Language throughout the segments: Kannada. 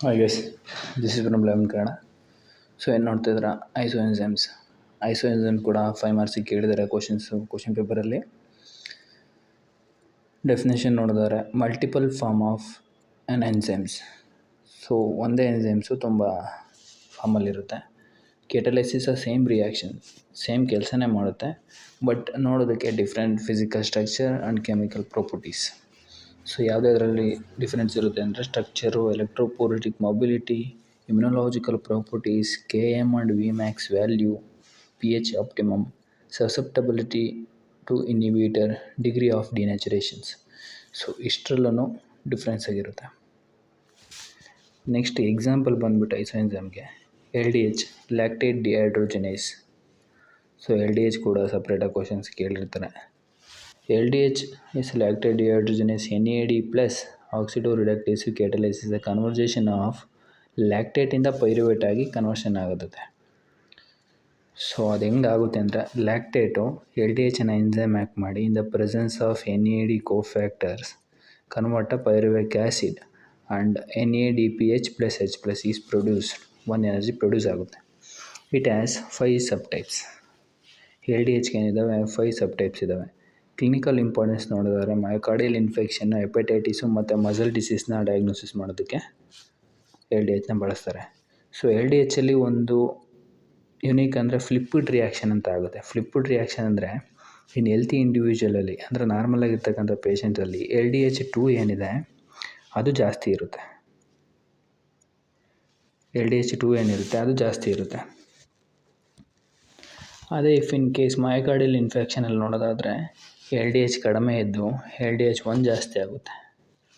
Hi guys, this is from Lemon Kannada. So ಏನು ನೋಡ್ತಿದ್ರ ಐಸೋಎನ್ಸೈಮ್ಸ್. ಐಸೋಎನ್ಸೈಮ್ ಕೂಡ 5 ಮಾರ್ಕ್ಸಿಗೆ ಕೇಳಿದ್ದಾರೆ ಕ್ವಶನ್ ಪೇಪರಲ್ಲಿ. ಡೆಫಿನೇಷನ್ ನೋಡಿದರೆ multiple form of an enzymes. So ಒಂದೇ ಎನ್ಸೈಮ್ಸು ತುಂಬ ಫಾರ್ಮಲ್ಲಿರುತ್ತೆ. ಕೆಟಲೈಸಿಸ್ ಸೇಮ್ ರಿಯಾಕ್ಷನ್, ಸೇಮ್ ಕೆಲಸನೇ ಮಾಡುತ್ತೆ, ಬಟ್ ನೋಡೋದಕ್ಕೆ different physical structure and chemical properties. So ಯಾವುದ್ರಲ್ಲಿ ಡಿಫ್ರೆನ್ಸ್ ಇರುತ್ತೆ ಅಂದರೆ structure, electrophoretic mobility, immunological properties, Km and Vmax value, pH optimum, susceptibility to inhibitor, degree of denaturations. So ಇಷ್ಟರಲ್ಲೂ ಡಿಫ್ರೆನ್ಸ್ ಆಗಿರುತ್ತೆ. ನೆಕ್ಸ್ಟ್ ಎಕ್ಸಾಂಪಲ್ ಬಂದುಬಿಟ್ಟು ಐಸೋಎನ್ಸೈಮ್ಗೆ LDH lactate dehydrogenase. So LDH ಕೂಡ ಸಪ್ರೇಟಾಗಿ ಕ್ವಶನ್ಸ್ ಕೇಳಿರ್ತಾರೆ. LDH is lactate dehydrogenase NAD plus oxidoreductase catalysis the conversion of lactate ಇಂದ ಪೈರುವೇಟ್ ಆಗಿ ಕನ್ವರ್ಷನ್ ಆಗುತ್ತೆ. ಸೊ ಅದು ಹೆಂಗಾಗುತ್ತೆ ಅಂದರೆ ಲ್ಯಾಕ್ಟೇಟು LDHನ ಎಂಜೈಮ್ ಆ್ಯಕ್ಟ್ ಮಾಡಿ in the presence of NAD cofactors convert a pyruvic acid and NADPH plus H plus is produced. One energy produce ಆಗುತ್ತೆ. It has 5 subtypes. LDHಗೆ ಏನಿದ್ದಾವೆ 5 ಸಬ್ಟೈಪ್ಸ್ ಇದ್ದಾವೆ. ಕ್ಲಿನಿಕಲ್ ಇಂಪಾರ್ಟೆನ್ಸ್ ನೋಡಿದರೆ ಮಯೋಕಾರ್ಡಿಯಲ್ ಇನ್ಫೆಕ್ಷನ್, ಹೆಪಟೈಟಿಸು ಮತ್ತು ಮಸಲ್ ಡಿಸೀಸ್ನ ಡಯಾಗ್ನೋಸಿಸ್ ಮಾಡೋದಕ್ಕೆ LDHನ ಬಳಸ್ತಾರೆ. ಸೊ LDHಲ್ಲಿ ಒಂದು ಯುನೀಕ್ ಅಂದರೆ ಫ್ಲಿಪ್ಪಿಡ್ ರಿಯಾಕ್ಷನ್ ಅಂತ ಆಗುತ್ತೆ. ಫ್ಲಿಪ್ಪಿಡ್ ರಿಯಾಕ್ಷನ್ ಅಂದರೆ ಇನ್ ಹೆಲ್ತಿ ಇಂಡಿವಿಜುವಲಲ್ಲಿ ಅಂದರೆ ನಾರ್ಮಲ್ ಆಗಿರ್ತಕ್ಕಂಥ ಪೇಷಂಟಲ್ಲಿ LDH2 ಏನಿದೆ ಅದು ಜಾಸ್ತಿ ಇರುತ್ತೆ. LDH2 ಏನಿರುತ್ತೆ ಅದು ಜಾಸ್ತಿ ಇರುತ್ತೆ. ಅದೇ ಇಫ್ ಇನ್ ಕೇಸ್ ಮಯೋಕಾರ್ಡಿಯಲ್ ಇನ್ಫೆಕ್ಷನಲ್ಲಿ ನೋಡೋದಾದರೆ LDH ಕಡಿಮೆ ಇದ್ದು LDH1 ಜಾಸ್ತಿ ಆಗುತ್ತೆ.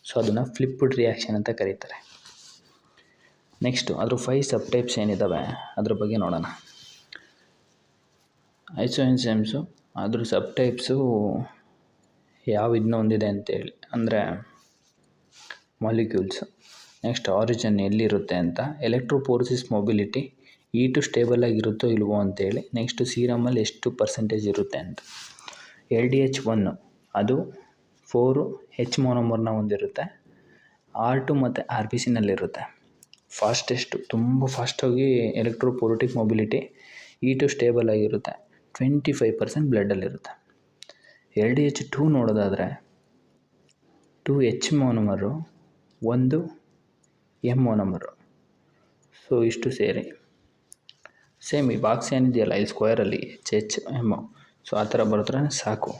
ಸೊ ಅದನ್ನು ಫ್ಲಿಪ್ಪಿಡ್ ರಿಯಾಕ್ಷನ್ ಅಂತ ಕರೀತಾರೆ. ನೆಕ್ಸ್ಟು ಅದ್ರ 5 ಸಬ್ಟೈಪ್ಸ್ ಏನಿದ್ದಾವೆ ಅದ್ರ ಬಗ್ಗೆ ನೋಡೋಣ. ಐಸೋಎನ್ಸೈಮ್ಸು ಅದ್ರ ಸಬ್ಟೈಪ್ಸು ಯಾವ ಇದನ್ನ ಹೊಂದಿದೆ ಅಂತೇಳಿ ಅಂದರೆ ಮಾಲಿಕ್ಯೂಲ್ಸು. ನೆಕ್ಸ್ಟ್ ಆರಿಜಿನ್ ಎಲ್ಲಿರುತ್ತೆ ಅಂತ, ಎಲೆಕ್ಟ್ರೋಫೋರೆಸಿಸ್ ಮೊಬಿಲಿಟಿ E2 ಸ್ಟೇಬಲ್ ಆಗಿರುತ್ತೋ ಇಲ್ವೋ ಅಂತೇಳಿ, ನೆಕ್ಸ್ಟು ಸೀರಮಲ್ಲಿ ಎಷ್ಟು ಪರ್ಸೆಂಟೇಜ್ ಇರುತ್ತೆ ಅಂತ. LDH1 ಅದು 4H ಮೊನೊಮರ್ನ ಹೊಂದಿರುತ್ತೆ. R2 ಮತ್ತು RBCನಲ್ಲಿರುತ್ತೆ. ತುಂಬ ಫಾಸ್ಟಾಗಿ ಎಲೆಕ್ಟ್ರೋಫೋರೆಟಿಕ್ ಮೊಬಿಲಿಟಿ, E2 ಸ್ಟೇಬಲ್ ಆಗಿರುತ್ತೆ. 25% ಬ್ಲಡ್ಡಲ್ಲಿರುತ್ತೆ. LDH2 ನೋಡೋದಾದರೆ 2H ಮೊನೊಮರು, 1 M ಮೊನೊಮರು. ಸೊ ಇಷ್ಟು ಸೇರಿ ಸೇಮ್ ಈ ಬಾಕ್ಸ್ ಏನಿದೆಯಲ್ಲ ಈ ಸ್ಕ್ವೇರಲ್ಲಿ H M, ಸೊ ಆ ಥರ ಬರೆದ್ರೆ ಸಾಕು.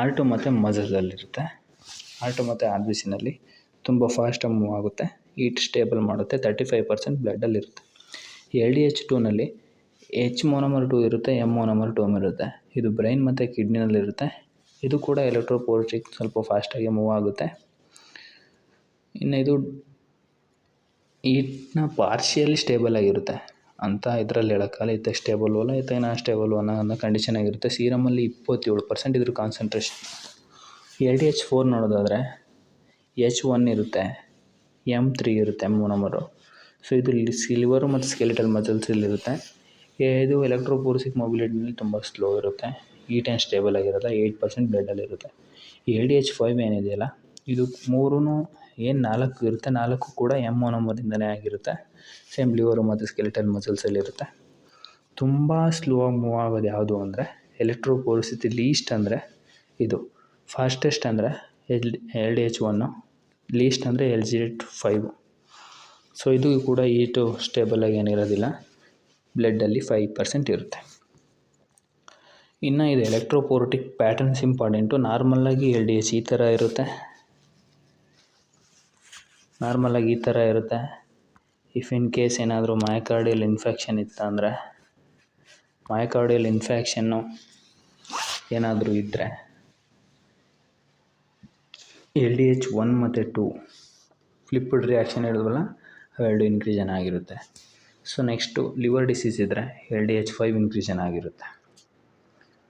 R2 ಮತ್ತು ಮಸಲಲ್ಲಿರುತ್ತೆ. R2 ಮತ್ತು RBCನಲ್ಲಿ ತುಂಬ ಫಾಸ್ಟಾಗಿ ಮೂವ್ ಆಗುತ್ತೆ, ಈಟ್ ಸ್ಟೇಬಲ್ ಮಾಡುತ್ತೆ, 35% ಬ್ಲಡ್ಡಲ್ಲಿರುತ್ತೆ. LDH2ನಲ್ಲಿ H ಮೊನೊಮರ್ 2 ಇರುತ್ತೆ, M ಮೊನೊಮರ್ 2 ಇರುತ್ತೆ. ಇದು ಬ್ರೈನ್ ಮತ್ತು ಕಿಡ್ನಿನಲ್ಲಿರುತ್ತೆ. ಇದು ಕೂಡ ಎಲೆಕ್ಟ್ರೋಫೋರೆಟಿಕ್ ಸ್ವಲ್ಪ ಫಾಸ್ಟಾಗಿ ಮೂವ್ ಆಗುತ್ತೆ. ಇನ್ನು ಇದು ಈಟ್ನ ಪಾರ್ಷಿಯಲಿ ಸ್ಟೇಬಲ್ ಆಗಿರುತ್ತೆ ಅಂತ ಇದರಲ್ಲಿ ಹೇಳೋಕ್ಕಲ್ಲ. ಇತ್ತ ಸ್ಟೇಬಲ್ ಅಲ್ಲ, ಇತ್ತ ಸ್ಟೇಬಲ್ ಅನ್ನೋ ಕಂಡೀಷನ್ ಆಗಿರುತ್ತೆ. ಸೀರಮಲ್ಲಿ 27% ಇದ್ರ ಕಾನ್ಸಂಟ್ರೇಷನ್. LDH4 ನೋಡೋದಾದರೆ H1 ಇರುತ್ತೆ, M3 ಇರುತ್ತೆ M ಮೊನೊಮರು. ಸೊ ಇದು ಲಿವರು ಮತ್ತು ಸ್ಕೆಲಿಟಲ್ ಮಸಲ್ಸಲ್ಲಿರುತ್ತೆ. ಇದು ಎಲೆಕ್ಟ್ರೋಫೋರೆಸಿಕ್ ಮೊಬಿಲಿಟಿನಲ್ಲಿ ತುಂಬ ಸ್ಲೋ ಇರುತ್ತೆ. ಈಟ್ ಏನು ಸ್ಟೇಬಲ್ ಆಗಿರುತ್ತೆ, 8% ಬ್ಲಡ್ಡಲ್ಲಿರುತ್ತೆ. LDH5 ಏನಿದೆಯಲ್ಲ ಇದು 3 ಏನು 4 ಇರುತ್ತೆ, 4 ಕೂಡ M ಮೊನೊಮರಿಂದನೇ ಆಗಿರುತ್ತೆ. ಸೇಮ್ ಲಿವರು ಮತ್ತು ಸ್ಕೆಲಿಟಲ್ ಮಸಲ್ಸಲ್ಲಿರುತ್ತೆ. ತುಂಬ ಸ್ಲೋ ಆಗಿ ಮೂವ್ ಆಗೋದು ಯಾವುದು ಅಂದರೆ ಎಲೆಕ್ಟ್ರೋಫೋರೆಸಿಟಿ ಲೀಸ್ಟ್ ಅಂದರೆ ಇದು, ಫಾಸ್ಟೆಸ್ಟ್ ಅಂದರೆ LDH1, ಲೀಸ್ಟ್ ಅಂದರೆ LDH5. ಸೊ ಇದು ಕೂಡ ಈಟು ಸ್ಟೇಬಲಾಗಿ ಏನಿರೋದಿಲ್ಲ, ಬ್ಲಡ್ಡಲ್ಲಿ 5% ಇರುತ್ತೆ. ಇನ್ನು ಇದು ಎಲೆಕ್ಟ್ರೋಫೋರೆಟಿಕ್ ಪ್ಯಾಟರ್ನ್ಸ್ ಇಂಪಾರ್ಟೆಂಟು. ನಾರ್ಮಲಾಗಿ LDH ಈ ಥರ ಇರುತ್ತೆ, ಇಫ್ ಇನ್ ಕೇಸ್ ಏನಾದರೂ ಮಯೋಕಾರ್ಡಿಯಲ್ ಇನ್ಫೆಕ್ಷನ್ ಇತ್ತು ಅಂದರೆ, ಮಯೋಕಾರ್ಡಿಯಲ್ ಇನ್ಫೆಕ್ಷನ್ನು ಏನಾದರೂ ಇದ್ದರೆ LDH1 ಮತ್ತು 2 ಫ್ಲಿಪ್ಪಿಡ್ ರಿಯಾಕ್ಷನ್ ಹೇಳಿದ್ವಲ್ಲ ಅವೆರಡು ಇನ್ಕ್ರೀಷನ್ ಆಗಿರುತ್ತೆ. ಸೊ ನೆಕ್ಸ್ಟು ಲಿವರ್ ಡಿಸೀಸ್ ಇದ್ದರೆ LDH5 ಇನ್ಕ್ರೀಷನ್ ಆಗಿರುತ್ತೆ.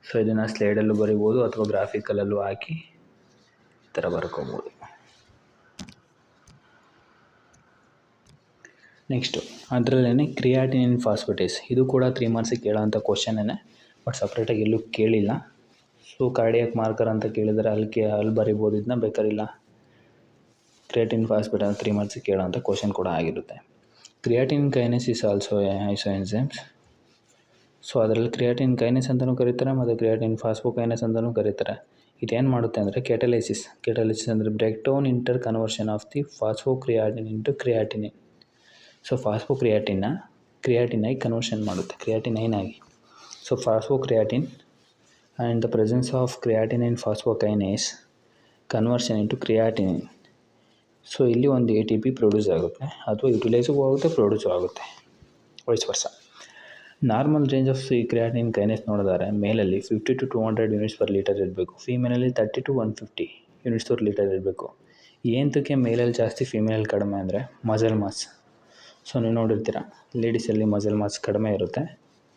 ಸೊ ಇದನ್ನು ಸ್ಲೈಡಲ್ಲೂ ಬರಿಬೋದು ಅಥವಾ ಗ್ರಾಫಿಕಲಲ್ಲೂ ಹಾಕಿ ಈ ಥರ ಬರ್ಕೋಬೋದು. ನೆಕ್ಸ್ಟು ಅದರಲ್ಲೇ ಕ್ರಿಯಾಟಿನಿನ್ ಫಾಸ್ಫೇಟೇಸ್, ಇದು ಕೂಡ 3 ಮಾರ್ಕ್ಸಿಗೆ ಕೇಳೋಂಥ ಕ್ವಶನ್ನೇ, ಬಟ್ ಸಪ್ರೇಟಾಗಿ ಎಲ್ಲೂ ಕೇಳಿಲ್ಲ. ಸೊ ಕಾರ್ಡಿಯಾಕ್ ಮಾರ್ಕರ್ ಅಂತ ಕೇಳಿದರೆ ಅಲ್ಲಿ ಬರಿಬೋದು, ಇದನ್ನ ಬೇಕಾರಿಲ್ಲ ಕ್ರಿಯಾಟಿನ್ ಫಾಸ್ಫೇಟ್ ಅಂತ 3 ಮಾರ್ಕ್ಸಿಗೆ ಕೇಳೋಂಥ ಕ್ವಶನ್ ಕೂಡ ಆಗಿರುತ್ತೆ. Creatine kinase is also iso enzymes. So ಅದರಲ್ಲಿ ಕ್ರಿಯಾಟಿನ್ ಕೈನೇಸ್ ಅಂತಲೂ ಕರೀತಾರೆ ಮತ್ತು ಕ್ರಿಯಾಟಿನ್ ಫಾಸ್ಫೋಕೈನೇಸ್ ಅಂತಲೂ ಕರೀತಾರೆ. ಇದೇನು ಮಾಡುತ್ತೆ ಅಂದರೆ ಕೆಟಲೈಸಿಸ್ ಅಂದರೆ break down interconversion of the phosphocreatine into creatinine. So ಕ್ರಿಯಾಟಿನಾಗಿ ಕನ್ವರ್ಷನ್ ಮಾಡುತ್ತೆ, ಕ್ರಿಯಾಟಿನೈನ್ ಆಗಿ. So phosphocreatine and the presence of creatinine phosphokinase conversion into creatinine. So ಇಲ್ಲಿ ಒಂದು ATP ಪ್ರೊಡ್ಯೂಸ್ ಆಗುತ್ತೆ, ಅಥವಾ ಯುಟಿಲೈಸಿಗೂ ಆಗುತ್ತೆ, ಪ್ರೊಡ್ಯೂಸು ಆಗುತ್ತೆ, ವೈಸ್ ವರ್ಸ. Normal range of creatine kinase ನೋಡಿದರೆ ಮೇಲಲ್ಲಿ 50 to 200 ಯೂನಿಟ್ಸ್ ಪರ್ ಲೀಟರ್ ಇರಬೇಕು, ಫೀಮೇಲಲ್ಲಿ 30 to 150 ಯೂನಿಟ್ಸ್ ಪರ್ ಲೀಟರ್ ಇರಬೇಕು. ಏನಕ್ಕೆ ಮೇಲಲ್ಲಿ ಜಾಸ್ತಿ ಫೀಮೇಲಲ್ಲಿ ಕಡಿಮೆ ಅಂದರೆ ಮಸಲ್ ಮಾಸ್. ಸೊ ನೀವು ನೋಡಿರ್ತೀರ, ಲೇಡೀಸಲ್ಲಿ ಮಸಲ್ ಮಾಸ್ ಕಡಿಮೆ ಇರುತ್ತೆ,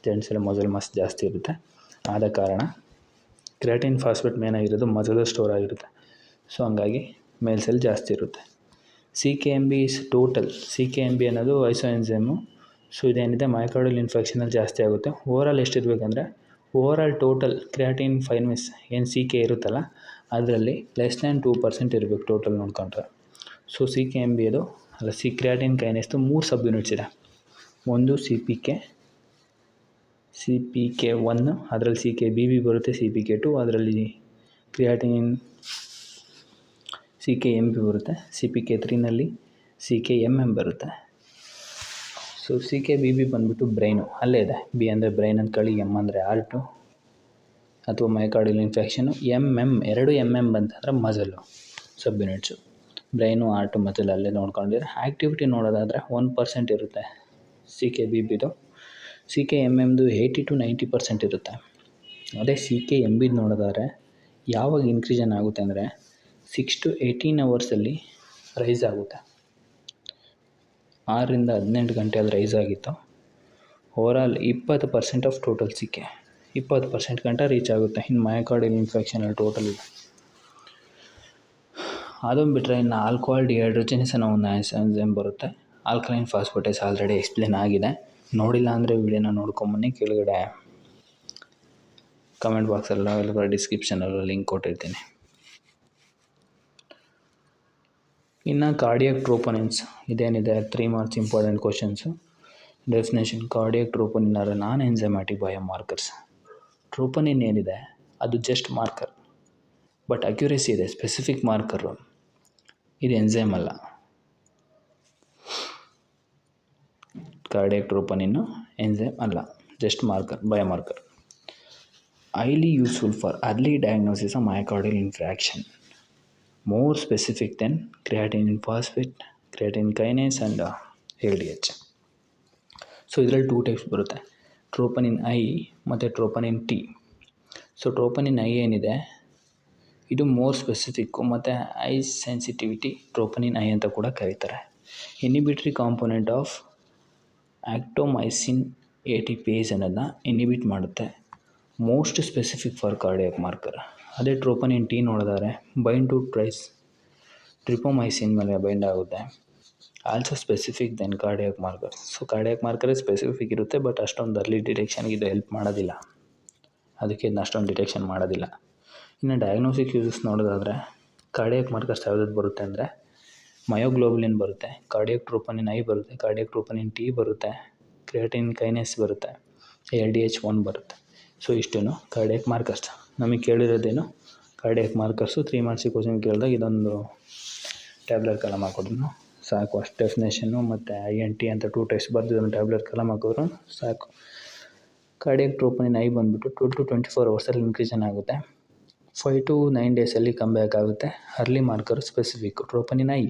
ಜೆಂಟ್ಸಲ್ಲಿ ಮಸಲ್ ಮಾಸ್ ಜಾಸ್ತಿ ಇರುತ್ತೆ. ಆದ ಕಾರಣ ಕ್ರಿಯಾಟಿನ್ ಫಾಸ್ಫೇಟ್ ಮೇನ್ ಆಗಿರೋದು ಮಸಲ್ ಸ್ಟೋರ್ ಆಗಿರುತ್ತೆ. ಸೊ ಹಂಗಾಗಿ ಮೇಲ್ಸಲ್ಲಿ ಜಾಸ್ತಿ ಇರುತ್ತೆ. CKMB is total. CKMB ಅನ್ನೋದು ಐಸೋ ಎನ್ಸೈಮು. ಸೊ ಇದೇನಿದೆ ಮಯೋಕಾರ್ಡಿಯಲ್ ಇನ್ಫೆಕ್ಷನಲ್ಲಿ ಜಾಸ್ತಿ ಆಗುತ್ತೆ. ಓವರಾಲ್ ಎಷ್ಟಿರಬೇಕಂದ್ರೆ ಟೋಟಲ್ ಕ್ರಿಯಾಟಿನ್ ಫೈನ್ಮಿಸ್ ಏನು CK ಇರುತ್ತಲ್ಲ ಅದರಲ್ಲಿ <2% ಇರಬೇಕು ಟೋಟಲ್ ನೋಡ್ಕೊಂಡ್ರೆ. ಸೊ CKMB ಅದು ಅಲ್ಲ, ಕ್ರಿಯಾಟಿನ್ ಕೈನೇಸ್ದು 3 ಸಬ್ ಯೂನಿಟ್ಸ್ ಇದೆ. ಒಂದು CPK1, ಅದರಲ್ಲಿ CKBB ಬರುತ್ತೆ, CPK2 ಅದರಲ್ಲಿ ಕ್ರಿಯಾಟಿನ್ CKMB ಬರುತ್ತೆ, CPK3ನಲ್ಲಿ CKMM ಬರುತ್ತೆ. ಸೊ CKBB ಬಂದುಬಿಟ್ಟು ಬ್ರೈನು, ಅಲ್ಲೇ ಇದೆ. B ಅಂದರೆ ಬ್ರೈನ್ ಅಂತ ಕಳಿ, M ಅಂದರೆ ಹಾರ್ಟು ಅಥವಾ ಮಯೋಕಾರ್ಡಿಯಲ್ ಇನ್ಫೆಕ್ಷನು. ಎರಡು MM ಬಂತಂದರೆ ಮಸಲು ಸಬ್ ಯೂನಿಟ್ಸು. ಬ್ರೈನು, ಹಾರ್ಟು, ಮಸಲ್ ಅಲ್ಲೇ ನೋಡ್ಕೊಂಡಿದ್ರೆ. ಆ್ಯಕ್ಟಿವಿಟಿ ನೋಡೋದಾದರೆ 1% ಇರುತ್ತೆ CKBBದು. CKMMದು 80 to 90% ಇರುತ್ತೆ. ಅದೇ CKMB ನೋಡೋದಾದರೆ ಯಾವಾಗ ಇನ್ಕ್ರೀಷನ್ ಆಗುತ್ತೆ ಅಂದರೆ 6 to 18 ಅವರ್ಸಲ್ಲಿ ರೈಸ್ ಆಗುತ್ತೆ. 6 ರಿಂದ 18 ಗಂಟೆ ಅದು ರೈಸ್ ಆಗಿತ್ತು. ಓವರಾಲ್ 20% ಆಫ್ ಟೋಟಲ್ CK 20% ಗಂಟ ರೀಚ್ ಆಗುತ್ತೆ ಇನ್ನು ಮಯೋಕಾರ್ಡಿಯಲ್ ಇನ್ಫೆಕ್ಷನಲ್ಲಿ ಟೋಟಲ್ ಇದೆ. ಅದನ್ನು ಬಿಟ್ಟರೆ ಇನ್ನು ಆಲ್ಕೋಹಾಲ್ ಡಿಹೈಡ್ರೋಜಿನೇಸ್ ಅನ್ನೋ ಒಂದು ಎನ್ಸೈಮ್ ಬರುತ್ತೆ. ಆಲ್ಕಲೈನ್ ಫಾಸ್ಫೇಟೇಸ್ ಆಲ್ರೆಡಿ ಎಕ್ಸ್ಪ್ಲೇನ್ ಆಗಿದೆ. ನೋಡಿಲ್ಲ ಅಂದರೆ ವಿಡಿಯೋನ ನೋಡ್ಕೊಂಬನ್ನಿ. ಕೆಳಗಡೆ ಕಮೆಂಟ್ ಬಾಕ್ಸಲ್ಲ ಇಲ್ಲ ಡಿಸ್ಕ್ರಿಪ್ಷನಲ್ಲ ಲಿಂಕ್ ಕೊಟ್ಟಿರ್ತೀನಿ. ಇನ್ನು ಕಾರ್ಡಿಯಾಕ್ ಟ್ರೋಪೋನಿನ್ಸ್ ಇದೇನಿದೆ 3 marks important questions. Definition: cardiac troponin are non enzymatic biomarkers. Troponin ಏನಿದೆ ಅದು ಜಸ್ಟ್ ಮಾರ್ಕರ್, ಬಟ್ ಅಕ್ಯುರೇಸಿ ಇದೆ, ಸ್ಪೆಸಿಫಿಕ್ ಮಾರ್ಕರು. ಇದು ಎಂಜೈಮ್ ಅಲ್ಲ. ಕಾರ್ಡಿಯಾಕ್ ಟ್ರೋಪೋನಿನ್ನು ಎಂಜೈಮ್ ಅಲ್ಲ, just marker, biomarker. Highly useful for early diagnosis of myocardial infarction. More specific than creatinine phosphate, creatine kinase and LDH. So ಇದರಲ್ಲಿ 2 ಟೈಪ್ಸ್ ಬರುತ್ತೆ, ಟ್ರೋಪನಿನ್ I ಮತ್ತು ಟ್ರೋಪನಿನ್ T. ಸೊ ಟ್ರೋಪನಿನ್ I ಏನಿದೆ ಇದು ಮೋರ್ ಸ್ಪೆಸಿಫಿಕ್ಕು ಮತ್ತು ಐ ಸೆನ್ಸಿಟಿವಿಟಿ ಟ್ರೋಪನಿನ್ I ಅಂತ ಕೂಡ ಕರೀತಾರೆ. Inhibitory component of actomyosin ATPase ಅನ್ನೋದನ್ನ ಇನಿಬಿಟ್ ಮಾಡುತ್ತೆ. Most specific for cardiac marker. ಅದೇ ಟ್ರೋಪನಿನ್ T ನೋಡಿದರೆ ಬೈಂಡ್ ಟು ಟ್ರಿಪೋಮೈಸಿನ್ ಮೇಲೆ ಬೈಂಡ್ ಆಗುತ್ತೆ. Also specific then cardiac marker. So cardiac ಮಾರ್ಕರೇ ಸ್ಪೆಸಿಫಿಕ್ ಇರುತ್ತೆ, ಬಟ್ ಅಷ್ಟೊಂದು ಅರ್ಲಿ ಡಿಟೆಕ್ಷನ್ಗೆ ಇದು ಹೆಲ್ಪ್ ಮಾಡೋದಿಲ್ಲ, ಅದಕ್ಕೆ ಇದನ್ನ ಅಷ್ಟೊಂದು ಡಿಟೆಕ್ಷನ್ ಮಾಡೋದಿಲ್ಲ. ಇನ್ನು ಡಯಾಗ್ನೋಸಿಕ್ ಯೂಸಸ್ ನೋಡೋದಾದರೆ ಕಾರ್ಡಿಯಾಕ್ ಮಾರ್ಕರ್ಸ್ ಯಾವ್ದು ಬರುತ್ತೆ ಅಂದರೆ ಮಯೋಗ್ಲೋಬುಲಿನ್ ಬರುತ್ತೆ, ಕಾರ್ಡಿಯಾಕ್ ಟ್ರೋಪನಿನ್ I ಬರುತ್ತೆ, ಕಾರ್ಡಿಯಾಕ್ ಟ್ರೋಪನಿನ್ T ಬರುತ್ತೆ, ಕ್ರಿಯಾಟಿನ್ ಕೈನೇಸ್ ಬರುತ್ತೆ, LDH1 ಬರುತ್ತೆ. ಸೊ ಇಷ್ಟೂ ಕಾರ್ಡಿಯಾಕ್ ಮಾರ್ಕರ್ಸ್. ನಮಗೆ ಕೇಳಿರೋದೇನು ಕಾರ್ಡಿಯಾಕ್ ಮಾರ್ಕರ್ಸು. 3 ಮಾರ್ಕ್ಸಿಗೆ ಕ್ವಶನ್ ಕೇಳಿದಾಗ ಇದೊಂದು ಟ್ಯಾಬ್ಲೆಟ್ ಕಲಮ್ ಹಾಕಿದ್ರು ಸಾಕು. ಅಷ್ಟು ಡೆಫಿನೇಷನ್ನು ಮತ್ತು INT ಅಂತ 2 ಟೈಪ್ಸ್ ಬರೆದು ಇದನ್ನು ಟ್ಯಾಬ್ಲೆಟ್ ಕಲಮ್ ಹಾಕಿದ್ರು ಸಾಕು. ಕಾರ್ಡಿಯಾಕ್ ಟ್ರೋಪನಿನ್ I ಬಂದುಬಿಟ್ಟು 12 to 24 ಅವರ್ಸಲ್ಲಿ ಇನ್ಕ್ರೀಷನ್ ಆಗುತ್ತೆ, 5 to 9 ಡೇಸಲ್ಲಿ ಕಮ್ ಬ್ಯಾಕ್ ಆಗುತ್ತೆ. Early marker specific troponin I.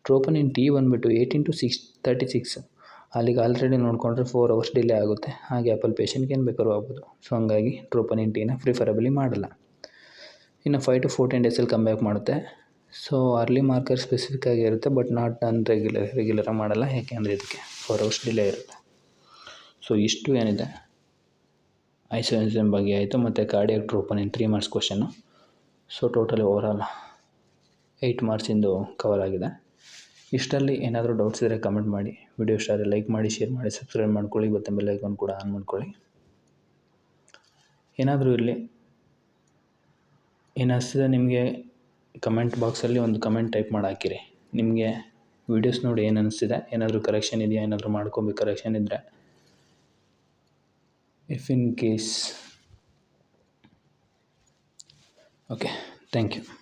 Troponin T ಬಂದುಬಿಟ್ಟು 18 to 36, ಅಲ್ಲಿಗೆ ಆಲ್ರೆಡಿ ನೋಡಿಕೊಂಡ್ರೆ 4 ಅವರ್ಸ್ ಡಿಲೇ ಆಗುತ್ತೆ. ಆ ಗ್ಯಾಪಲ್ಲಿ ಪೇಷಂಟ್ಗೆ ಏನು ಬೇಕಾದ್ರೂ ಆಗ್ಬೋದು. ಸೊ ಹಂಗಾಗಿ ಟ್ರೋಪನಿನ್ Tನ ಪ್ರಿಫರಬಲಿ ಮಾಡಲ್ಲ. ಇನ್ನು 5 to 14 ಡೇಸಲ್ಲಿ ಕಮ್ ಬ್ಯಾಕ್ ಮಾಡುತ್ತೆ. ಸೊ ಅರ್ಲಿ ಮಾರ್ಕರ್ ಸ್ಪೆಸಿಫಿಕ್ ಆಗಿ ಇರುತ್ತೆ, ಬಟ್ ನಾಟ್ ಡನ್ ರೆಗ್ಯುಲರಾಗಿ ಮಾಡಲ್ಲ, ಯಾಕೆಂದರೆ ಇದಕ್ಕೆ 4 ಅವರ್ಸ್ ಡಿಲೇ ಇರುತ್ತೆ. ಸೊ ಇಷ್ಟು ಏನಿದೆ ಐಸೋ ಎನ್ಸೈಮ್ ಬಗ್ಗೆ ಆಯಿತು, ಮತ್ತು cardiac troponin 3 marks question. So totally overall 8 ಮಾರ್ಕ್ಸಿಂದು ಕವರ್ ಆಗಿದೆ. ಇಷ್ಟರಲ್ಲಿ ಏನಾದರೂ ಡೌಟ್ಸ್ ಇದ್ದರೆ ಕಮೆಂಟ್ ಮಾಡಿ. ವಿಡಿಯೋ ಇಷ್ಟ ಆದರೆ ಲೈಕ್ ಮಾಡಿ, ಶೇರ್ ಮಾಡಿ, ಸಬ್ಸ್ಕ್ರೈಬ್ ಮಾಡ್ಕೊಳ್ಳಿ, ಮತ್ತು ಬೆಲ್ ಐಕಾನ್ ಕೂಡ ಆನ್ ಮಾಡ್ಕೊಳ್ಳಿ. ಏನಾದರೂ ಇರಲಿ, ಏನಿಸ್ತದೆ ನಿಮಗೆ ಕಮೆಂಟ್ ಬಾಕ್ಸಲ್ಲಿ ಒಂದು ಕಮೆಂಟ್ ಟೈಪ್ ಮಾಡಿ ಹಾಕಿರಿ. ನಿಮಗೆ ವೀಡಿಯೋಸ್ ನೋಡಿ ಏನು ಅನಿಸ್ತಿದೆ, ಏನಾದರೂ ಕರೆಕ್ಷನ್ ಇದೆಯಾ, ಏನಾದರೂ ಮಾಡ್ಕೊಬೇಕು ಕರೆಕ್ಷನ್ ಇದ್ದರೆ. If in case. Okay, thank you.